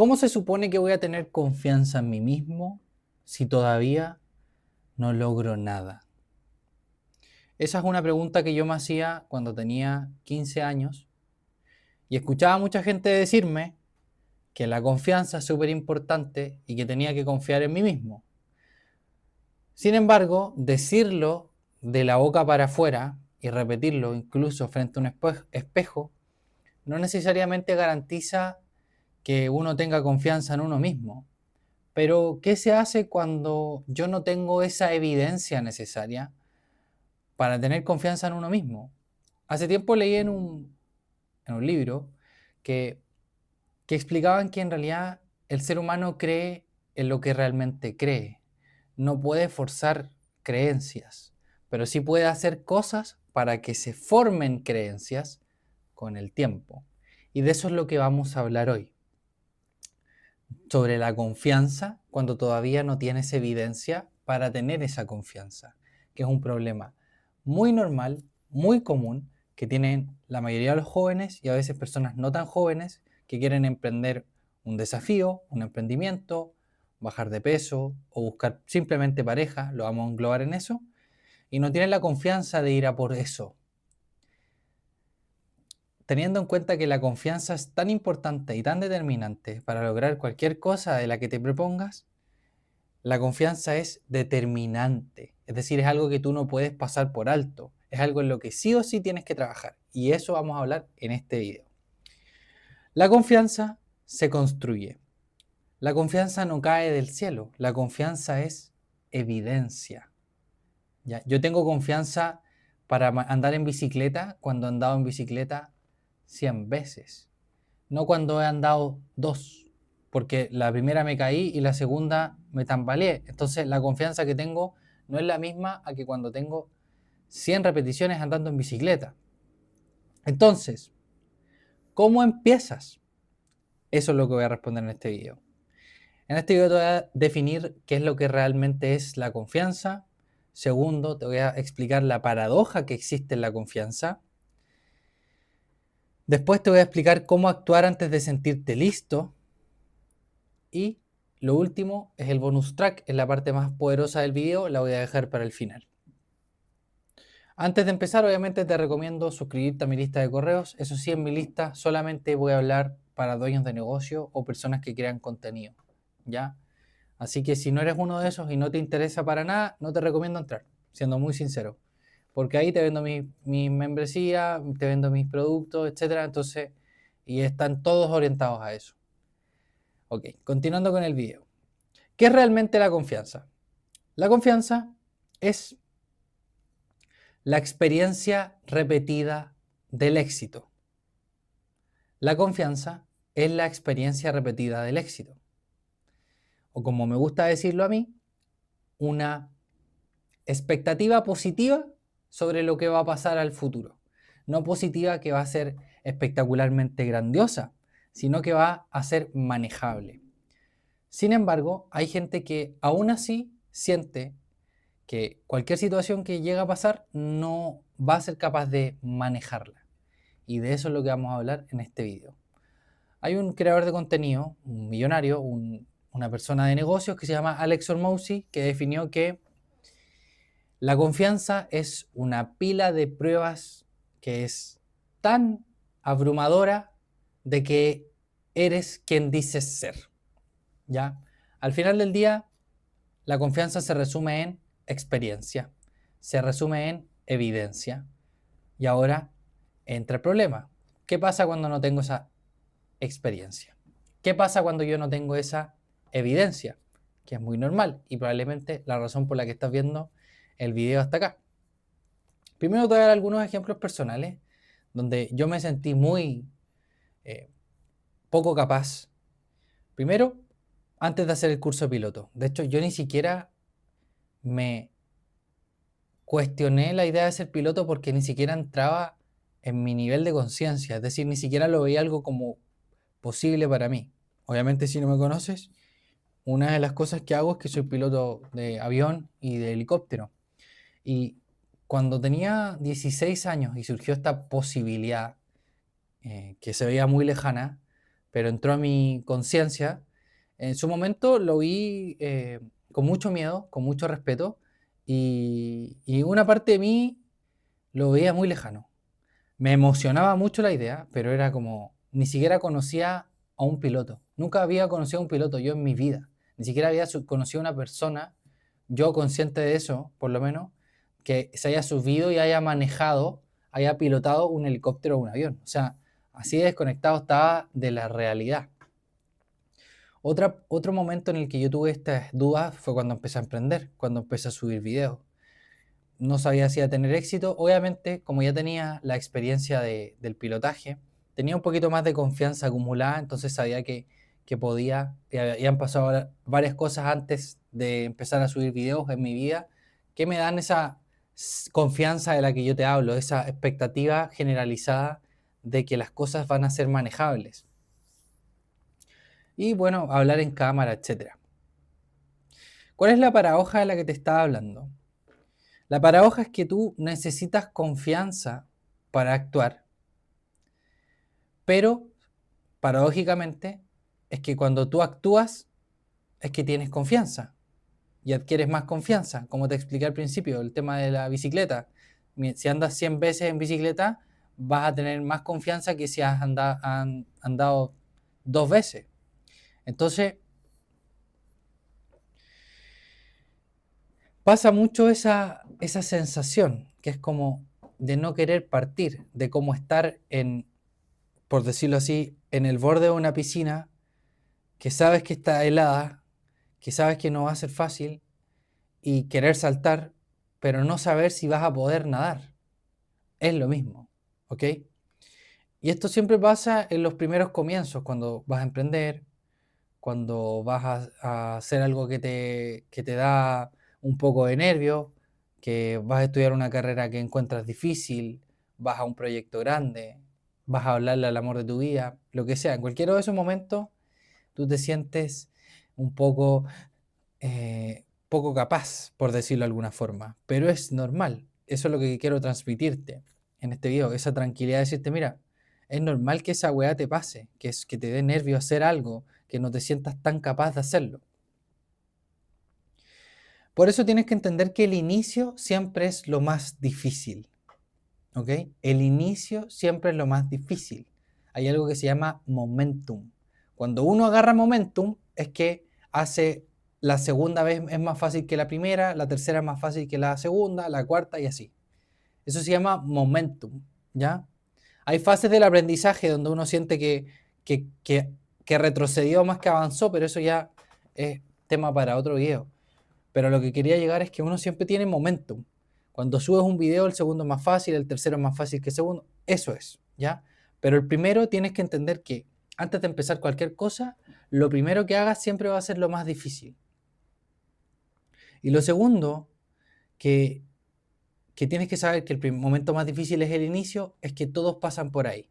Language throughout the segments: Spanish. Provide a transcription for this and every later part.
¿Cómo se supone que voy a tener confianza en mí mismo si todavía no logro nada? Esa es una pregunta que yo me hacía cuando tenía 15 años y escuchaba a mucha gente decirme que la confianza es súper importante y que tenía que confiar en mí mismo. Sin embargo, decirlo de la boca para afuera y repetirlo incluso frente a un espejo no necesariamente garantiza que uno tenga confianza en uno mismo. Pero, ¿qué se hace cuando yo no tengo esa evidencia necesaria para tener confianza en uno mismo? Hace tiempo leí en un libro que, que explicaban que en realidad el ser humano cree en lo que realmente cree. No puede forzar creencias, pero sí puede hacer cosas para que se formen creencias con el tiempo. Y de eso es lo que vamos a hablar hoy. Sobre la confianza cuando todavía no tienes evidencia para tener esa confianza, que es un problema muy normal, muy común, que tienen la mayoría de los jóvenes y a veces personas no tan jóvenes que quieren emprender un desafío, un emprendimiento, bajar de peso o buscar simplemente pareja, lo vamos a englobar en eso, y no tienen la confianza de ir a por eso. Teniendo en cuenta que la confianza es tan importante y tan determinante para lograr cualquier cosa de la que te propongas, la confianza es determinante, es decir, es algo que tú no puedes pasar por alto, es algo en lo que sí o sí tienes que trabajar y eso vamos a hablar en este video. La confianza se construye. La confianza no cae del cielo, la confianza es evidencia. ¿Ya? Yo tengo confianza para andar en bicicleta cuando he andado en bicicleta 100 veces, no cuando he andado 2, porque la primera me caí y la segunda me tambaleé. Entonces la confianza que tengo no es la misma a que cuando tengo 100 repeticiones andando en bicicleta. Entonces, ¿cómo empiezas? Eso es lo que voy a responder en este video. En este video te voy a definir qué es lo que realmente es la confianza. Segundo, te voy a explicar la paradoja que existe en la confianza. Después te voy a explicar cómo actuar antes de sentirte listo. Y lo último es el bonus track, es la parte más poderosa del video, la voy a dejar para el final. Antes de empezar, obviamente te recomiendo suscribirte a mi lista de correos. Eso sí, en mi lista solamente voy a hablar para dueños de negocio o personas que crean contenido, ¿ya? Así que si no eres uno de esos y no te interesa para nada, no te recomiendo entrar, siendo muy sincero. Porque ahí te vendo mi membresía, te vendo mis productos, etcétera. Entonces, y están todos orientados a eso. Ok, continuando con el video. ¿Qué es realmente la confianza? La confianza es la experiencia repetida del éxito. La confianza es la experiencia repetida del éxito. O como me gusta decirlo a mí, una expectativa positiva sobre lo que va a pasar al futuro. No positiva que va a ser espectacularmente grandiosa, sino que va a ser manejable. Sin embargo, hay gente que aún así siente que cualquier situación que llegue a pasar no va a ser capaz de manejarla. Y de eso es lo que vamos a hablar en este video. Hay un creador de contenido, un millonario, una persona de negocios que se llama Alex Hormozi, que definió que la confianza es una pila de pruebas que es tan abrumadora de que eres quien dices ser. ¿Ya? Al final del día, la confianza se resume en experiencia, se resume en evidencia. Y ahora entra el problema. ¿Qué pasa cuando no tengo esa experiencia? ¿Qué pasa cuando yo no tengo esa evidencia? Que es muy normal y probablemente la razón por la que estás viendo el video hasta acá. Primero te voy a dar algunos ejemplos personales donde yo me sentí muy poco capaz. Primero, antes de hacer el curso de piloto. De hecho, yo ni siquiera me cuestioné la idea de ser piloto porque ni siquiera entraba en mi nivel de conciencia, es decir, ni siquiera lo veía algo como posible para mí. Obviamente, si no me conoces, una de las cosas que hago es que soy piloto de avión y de helicóptero. Y cuando tenía 16 años y surgió esta posibilidad que se veía muy lejana pero entró a mi conciencia. En su momento lo vi con mucho miedo, con mucho respeto, y una parte de mí lo veía muy lejano. Me emocionaba mucho la idea, pero era como, ni siquiera conocía a un piloto. Nunca había conocido a un piloto yo en mi vida. Ni siquiera había conocido a una persona, yo consciente de eso, por lo menos, que se haya subido y haya manejado, haya pilotado un helicóptero o un avión. O sea, así de desconectado estaba de la realidad. Otro momento en el que yo tuve estas dudas fue cuando empecé a emprender, cuando empecé a subir videos. No sabía si iba a tener éxito. Obviamente, como ya tenía la experiencia del pilotaje, tenía un poquito más de confianza acumulada, entonces sabía que podía, y han pasado varias cosas antes de empezar a subir videos en mi vida, que me dan esa confianza de la que yo te hablo, esa expectativa generalizada de que las cosas van a ser manejables. Y bueno, hablar en cámara, etcétera. ¿Cuál es la paradoja de la que te estaba hablando? La paradoja es que tú necesitas confianza para actuar, pero paradójicamente es que cuando tú actúas es que tienes confianza y adquieres más confianza, como te expliqué al principio, el tema de la bicicleta. Si andas 100 veces en bicicleta, vas a tener más confianza que si has andado 2 veces. Entonces, pasa mucho esa sensación, que es como de no querer partir, de cómo estar por decirlo así, en el borde de una piscina que sabes que está helada, que sabes que no va a ser fácil y querer saltar, pero no saber si vas a poder nadar. Es lo mismo, ¿ok? Y esto siempre pasa en los primeros comienzos, cuando vas a emprender, cuando vas a hacer algo que te da un poco de nervio, que vas a estudiar una carrera que encuentras difícil, vas a un proyecto grande, vas a hablarle al amor de tu vida, lo que sea. En cualquiera de esos momentos tú te sientes un poco capaz, por decirlo de alguna forma, pero es normal. Eso es lo que quiero transmitirte en este video, esa tranquilidad de decirte, mira, es normal que esa weá te pase, que te dé nervio hacer algo, que no te sientas tan capaz de hacerlo. Por eso tienes que entender que el inicio siempre es lo más difícil, ¿ok? El inicio siempre es lo más difícil. Hay algo que se llama momentum. Cuando uno agarra momentum es que hace la segunda vez es más fácil que la primera, la tercera es más fácil que la segunda, la cuarta y así. Eso se llama momentum, ¿ya? Hay fases del aprendizaje donde uno siente que, que, que retrocedió más que avanzó, pero eso ya es tema para otro video. Pero lo que quería llegar es que uno siempre tiene momentum. Cuando subes un video, el segundo es más fácil, el tercero es más fácil que el segundo. Eso es, ¿ya? Pero el primero tienes que entender que antes de empezar cualquier cosa, lo primero que hagas siempre va a ser lo más difícil. Y lo segundo, que, que tienes que saber que el momento más difícil es el inicio, es que todos pasan por ahí.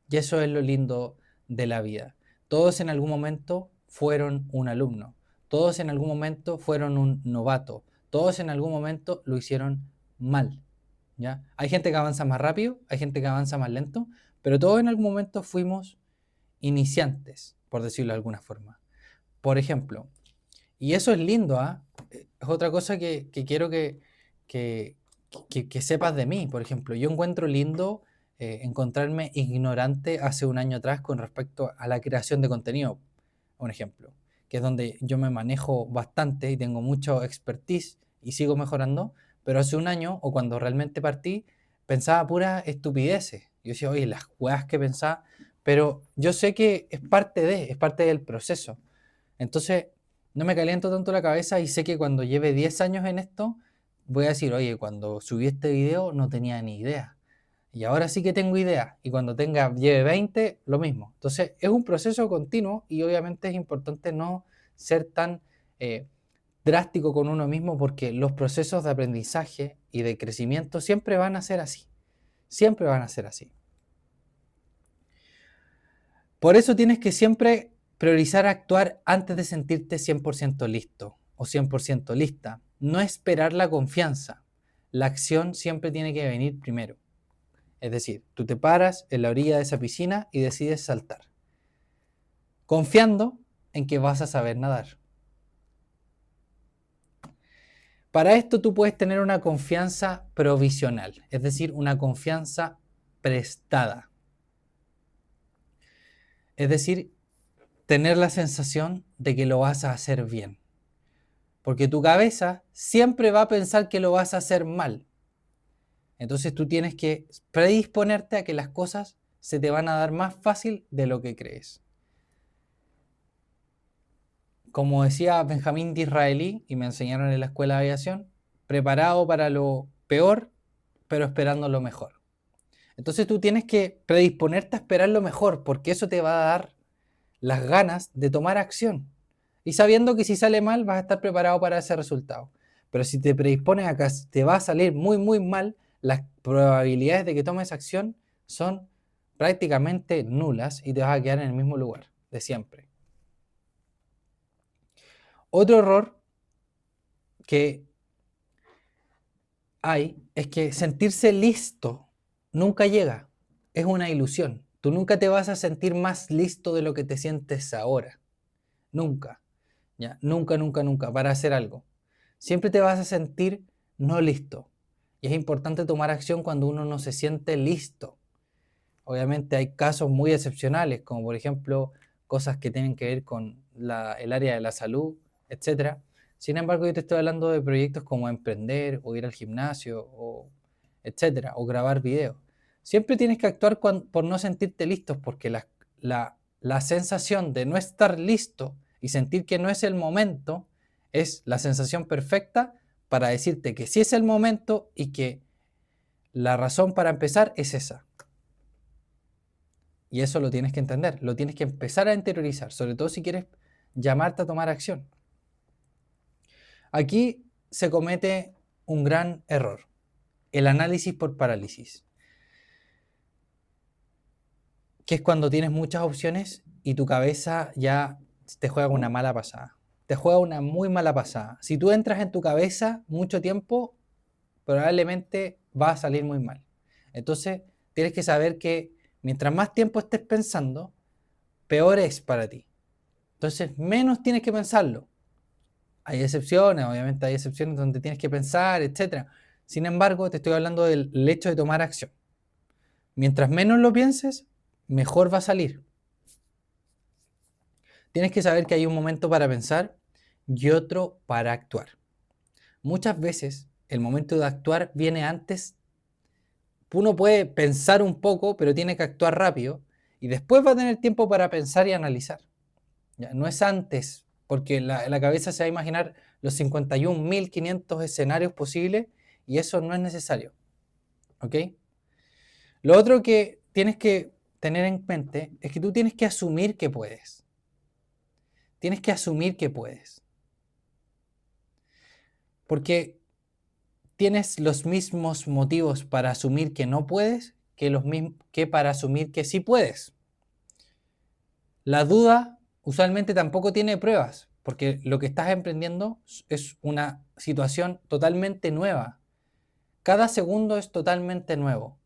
Y eso es lo lindo de la vida. Todos en algún momento fueron un alumno. Todos en algún momento fueron un novato. Todos en algún momento lo hicieron mal. ¿Ya? Hay gente que avanza más rápido, hay gente que avanza más lento, pero todos en algún momento fuimos iniciantes, por decirlo de alguna forma. Por ejemplo, y eso es lindo, ¿ah? Es otra cosa que quiero que, que sepas de mí. Por ejemplo, yo encuentro lindo encontrarme ignorante hace un año atrás con respecto a la creación de contenido, un ejemplo, que es donde yo me manejo bastante y tengo mucho expertise y sigo mejorando, pero hace un año o cuando realmente partí pensaba puras estupideces. Yo decía, oye, las weas que pensaba, pero yo sé que es parte del proceso. Entonces, no me caliento tanto la cabeza y sé que cuando lleve 10 años en esto, voy a decir, oye, cuando subí este video no tenía ni idea. Y ahora sí que tengo idea. Y cuando lleve 20, lo mismo. Entonces, es un proceso continuo y obviamente es importante no ser tan drástico con uno mismo porque los procesos de aprendizaje y de crecimiento siempre van a ser así. Siempre van a ser así. Por eso tienes que siempre priorizar actuar antes de sentirte 100% listo o 100% lista. No esperar la confianza. La acción siempre tiene que venir primero. Es decir, tú te paras en la orilla de esa piscina y decides saltar, confiando en que vas a saber nadar. Para esto tú puedes tener una confianza provisional, es decir, una confianza prestada. Es decir, tener la sensación de que lo vas a hacer bien. Porque tu cabeza siempre va a pensar que lo vas a hacer mal. Entonces tú tienes que predisponerte a que las cosas se te van a dar más fácil de lo que crees. Como decía Benjamín Disraeli, y me enseñaron en la escuela de aviación, preparado para lo peor, pero esperando lo mejor. Entonces tú tienes que predisponerte a esperar lo mejor, porque eso te va a dar las ganas de tomar acción. Y sabiendo que si sale mal, vas a estar preparado para ese resultado. Pero si te predispones a que te va a salir muy, muy mal, las probabilidades de que tomes acción son prácticamente nulas y te vas a quedar en el mismo lugar de siempre. Otro error que hay es que sentirse listo nunca llega. Es una ilusión. Tú nunca te vas a sentir más listo de lo que te sientes ahora. Nunca. ¿Ya? Nunca, nunca, nunca para hacer algo. Siempre te vas a sentir no listo. Y es importante tomar acción cuando uno no se siente listo. Obviamente hay casos muy excepcionales, como por ejemplo cosas que tienen que ver con el área de la salud, etc. Sin embargo, yo te estoy hablando de proyectos como emprender o ir al gimnasio, o etc. o grabar videos. Siempre tienes que actuar por no sentirte listo, porque la sensación de no estar listo y sentir que no es el momento es la sensación perfecta para decirte que sí es el momento y que la razón para empezar es esa. Y eso lo tienes que entender, lo tienes que empezar a interiorizar, sobre todo si quieres llamarte a tomar acción. Aquí se comete un gran error, el análisis por parálisis, que es cuando tienes muchas opciones y tu cabeza ya te juega una mala pasada. Te juega una muy mala pasada. Si tú entras en tu cabeza mucho tiempo, probablemente va a salir muy mal. Entonces, tienes que saber que mientras más tiempo estés pensando, peor es para ti. Entonces, menos tienes que pensarlo. Hay excepciones, obviamente hay excepciones donde tienes que pensar, etc. Sin embargo, te estoy hablando del hecho de tomar acción. Mientras menos lo pienses, mejor va a salir. Tienes que saber que hay un momento para pensar y otro para actuar. Muchas veces el momento de actuar viene antes. Uno puede pensar un poco, pero tiene que actuar rápido y después va a tener tiempo para pensar y analizar. ¿Ya? No es antes, porque la cabeza se va a imaginar los 51.500 escenarios posibles y eso no es necesario. ¿Ok? Lo otro que tienes que tener en mente es que tú tienes que asumir que puedes. Tienes que asumir que puedes. Porque tienes los mismos motivos para asumir que no puedes que para asumir que sí puedes. La duda usualmente tampoco tiene pruebas, porque lo que estás emprendiendo es una situación totalmente nueva. Cada segundo es totalmente nuevo.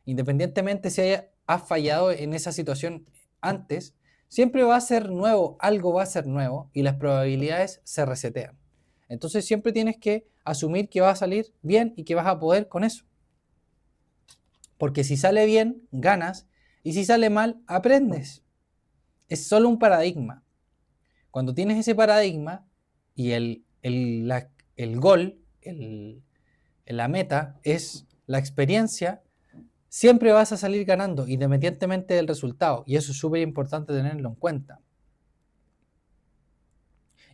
Independientemente si has fallado en esa situación antes, siempre va a ser nuevo, algo va a ser nuevo y las probabilidades se resetean. Entonces siempre tienes que asumir que va a salir bien y que vas a poder con eso. Porque si sale bien, ganas, y si sale mal, aprendes. Es solo un paradigma. Cuando tienes ese paradigma y el gol, la meta es la experiencia, siempre vas a salir ganando independientemente del resultado. Y eso es súper importante tenerlo en cuenta.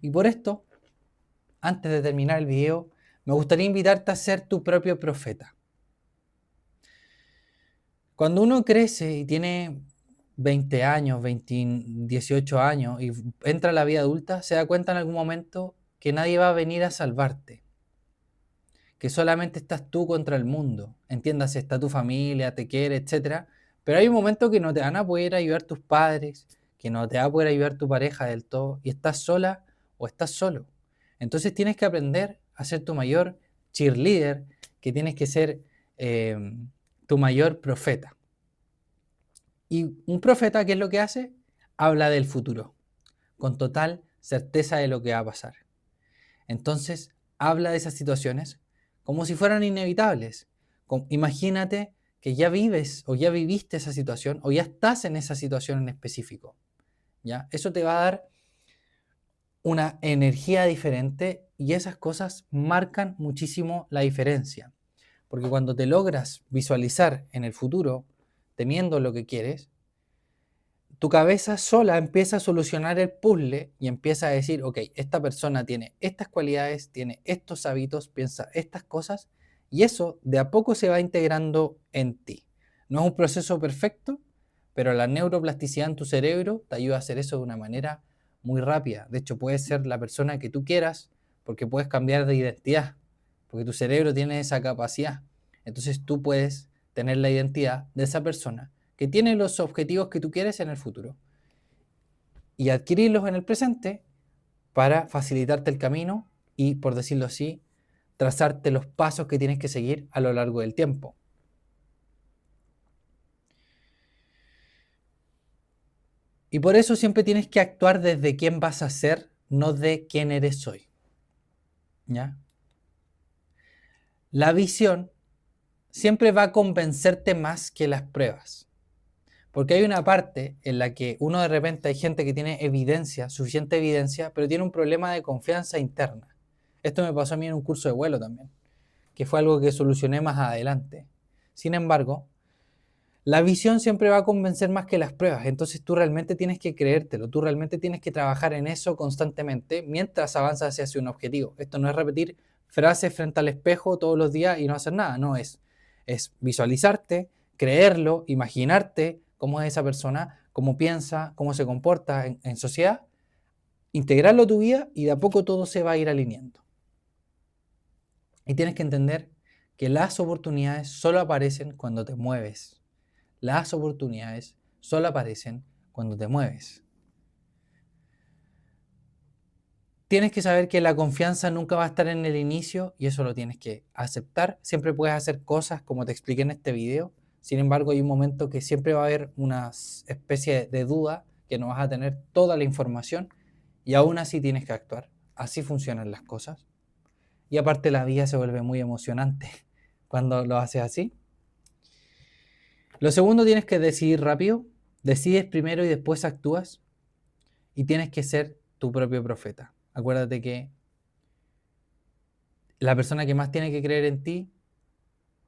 Y por esto, antes de terminar el video, me gustaría invitarte a ser tu propio profeta. Cuando uno crece y tiene 20 años, 18 años y entra a la vida adulta, se da cuenta en algún momento que nadie va a venir a salvarte, que solamente estás tú contra el mundo. Entiéndase, está tu familia, te quiere, etc. Pero hay un momento que no te van a poder ayudar tus padres, que no te va a poder ayudar tu pareja del todo, y estás sola o estás solo. Entonces tienes que aprender a ser tu mayor cheerleader, que tienes que ser tu mayor profeta. Y un profeta, ¿qué es lo que hace? Habla del futuro, con total certeza de lo que va a pasar. Entonces, habla de esas situaciones como si fueran inevitables. Imagínate que ya vives o ya viviste esa situación o ya estás en esa situación en específico. ¿Ya? Eso te va a dar una energía diferente y esas cosas marcan muchísimo la diferencia. Porque cuando te logras visualizar en el futuro, teniendo lo que quieres, tu cabeza sola empieza a solucionar el puzzle y empieza a decir, ok, esta persona tiene estas cualidades, tiene estos hábitos, piensa estas cosas, y eso de a poco se va integrando en ti. No es un proceso perfecto, pero la neuroplasticidad en tu cerebro te ayuda a hacer eso de una manera muy rápida. De hecho, puedes ser la persona que tú quieras porque puedes cambiar de identidad, porque tu cerebro tiene esa capacidad. Entonces tú puedes tener la identidad de esa persona que tiene los objetivos que tú quieres en el futuro y adquirirlos en el presente para facilitarte el camino y, por decirlo así, trazarte los pasos que tienes que seguir a lo largo del tiempo. Y por eso siempre tienes que actuar desde quién vas a ser, no de quién eres hoy. ¿Ya? La visión siempre va a convencerte más que las pruebas. Porque hay una parte en la que uno de repente hay gente que tiene evidencia, suficiente evidencia, pero tiene un problema de confianza interna. Esto me pasó a mí en un curso de vuelo también, que fue algo que solucioné más adelante. Sin embargo, la visión siempre va a convencer más que las pruebas, entonces tú realmente tienes que creértelo, tú realmente tienes que trabajar en eso constantemente mientras avanzas hacia un objetivo. Esto no es repetir frases frente al espejo todos los días y no hacer nada, no, es visualizarte, creerlo, imaginarte cómo es esa persona, cómo piensa, cómo se comporta en sociedad, integrarlo a tu vida y de a poco todo se va a ir alineando. Y tienes que entender que las oportunidades solo aparecen cuando te mueves. Las oportunidades solo aparecen cuando te mueves. Tienes que saber que la confianza nunca va a estar en el inicio y eso lo tienes que aceptar. Siempre puedes hacer cosas como te expliqué en este video. Sin embargo, hay un momento que siempre va a haber una especie de duda, que no vas a tener toda la información y aún así tienes que actuar. Así funcionan las cosas. Y aparte la vida se vuelve muy emocionante cuando lo haces así. Lo segundo, tienes que decidir rápido. Decides primero y después actúas. Y tienes que ser tu propio profeta. Acuérdate que la persona que más tiene que creer en ti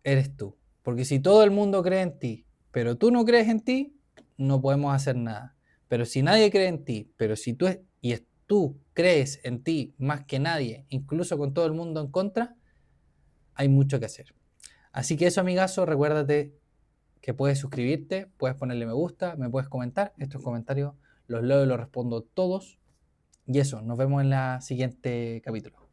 eres tú. Porque si todo el mundo cree en ti, pero tú no crees en ti, no podemos hacer nada. Pero si nadie cree en ti, pero si tú crees en ti más que nadie, incluso con todo el mundo en contra, hay mucho que hacer. Así que eso, amigazo, recuérdate que puedes suscribirte, puedes ponerle me gusta, me puedes comentar. Estos comentarios los leo y los respondo todos. Y eso, nos vemos en el siguiente capítulo.